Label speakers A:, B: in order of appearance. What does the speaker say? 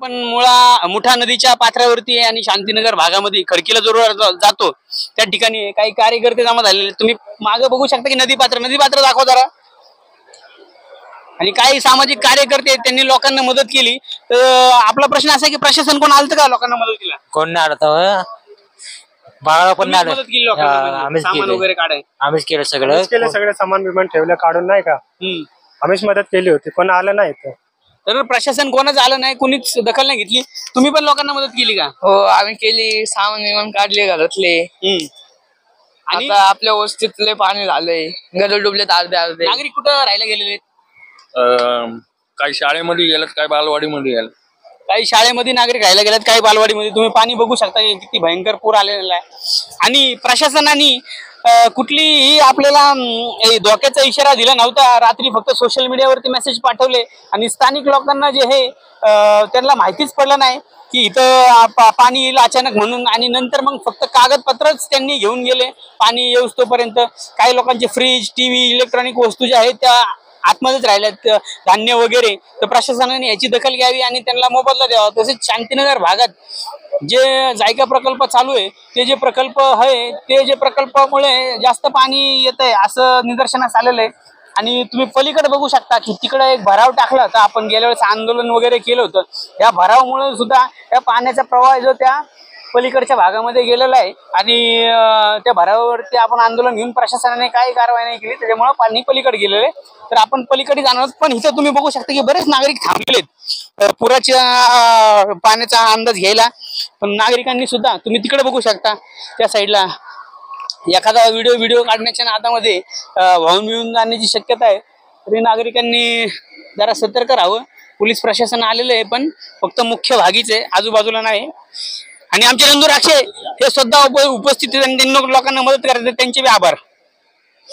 A: पण मुठा नदीच्या पात्रावरती आहे आणि शांतीनगर भागामध्ये खडकीला जो जातो त्या ठिकाणी काही कार्यकर्ते जमा झालेले. तुम्ही मागे बघू शकता की नदी पात्र दाखवा जरा. आणि काही सामाजिक कार्यकर्ते त्यांनी लोकांना मदत केली. तर आपला प्रश्न असा आहे की प्रशासन कोण आलं का लोकांना मदतीला?
B: कोण नाही आलं बाळा पण नाही
A: मदत केली लोकांना,
B: आम्हीच
A: सामान वगैरे काढाय
B: आम्हीच केलं सगळं
C: सामान बिमान ठेवलं काढून नाही का आम्हीच मदत केली होती. कोण आलं नाही
A: तर प्रशासन कोणच आलं नाही, कोणीच दखल नाही घेतली. तुम्ही पण लोकांना मदत केली का?
D: हो आम्ही केली. सामान विमान काढले घरातले.
A: आणि
D: आता आपल्या वस्तीतले पाणी झालंय. घर डुबलेत अर्धे.
A: नागरिक कुठं राहायला गेलेले?
E: काही शाळेमध्ये गेल्यात, काही बालवाडीमध्ये गेल्यात.
A: काही शाळेमध्ये नागरिक राहायला गेल्यात, काही बालवाडीमध्ये. तुम्ही पाणी बघू शकता किती भयंकर पूर आलेला आहे. आणि प्रशासनाने कुठलीही आपल्याला धोक्याचा इशारा दिला नव्हता. रात्री फक्त सोशल मीडियावरती मेसेज पाठवले आणि स्थानिक लोकांना जे हे त्यांना माहितीच पडलं नाही की इथं पाणी येईल अचानक म्हणून. आणि नंतर मग फक्त कागदपत्रच त्यांनी घेऊन गेले पाणी येऊस तोपर्यंत. काही लोकांचे फ्रीज, टीव्ही, इलेक्ट्रॉनिक वस्तू ज्या आहेत त्या आतमध्येच राहिल्यात, धान्य वगैरे. तर प्रशासनाने याची दखल घ्यावी आणि त्यांना मोबदला द्यावा. तसेच शांतीनगर भागात जे जायका प्रकल्प चालू आहे ते जे प्रकल्प आहे ते जे प्रकल्पामुळे जास्त पाणी येत आहे असं निदर्शनास आलेलं आहे. आणि तुम्ही पलीकडे बघू शकता की तिकडे एक भराव टाकला होता. आपण गेल्या वेळेस आंदोलन वगैरे केलं होतं. या भरावामुळे सुद्धा या पाण्याचा प्रवाह जो त्या पलीकडच्या भागामध्ये गेलेला आहे. आणि त्या भरावावरती आपण आंदोलन घेऊन प्रशासनाने काही कारवाई नाही केली, त्याच्यामुळे पाणी पलीकडे गेलेलं आहे. तर आपण पलीकडे जाणार आहोत. पण इथं तुम्ही बघू शकता की बरेच नागरिक थांबलेत पुराच्या पाण्याचा अंदाज घ्यायला. पण नागरिकांनी सुद्धा तुम्ही तिकडे बघू शकता त्या साईडला एखादा व्हिडिओ काढण्याच्या नादामध्ये वाहून मिळून जाण्याची शक्यता आहे. तरी नागरिकांनी जरा सतर्क राहावं. पोलीस प्रशासन आलेलं आहे पण फक्त मुख्य भागीच आहे, आजूबाजूला नाही. आणि आमचे नंदू राक्षे हे सुद्धा उपस्थित लोकांना मदत करतात, त्यांचे बी आभार.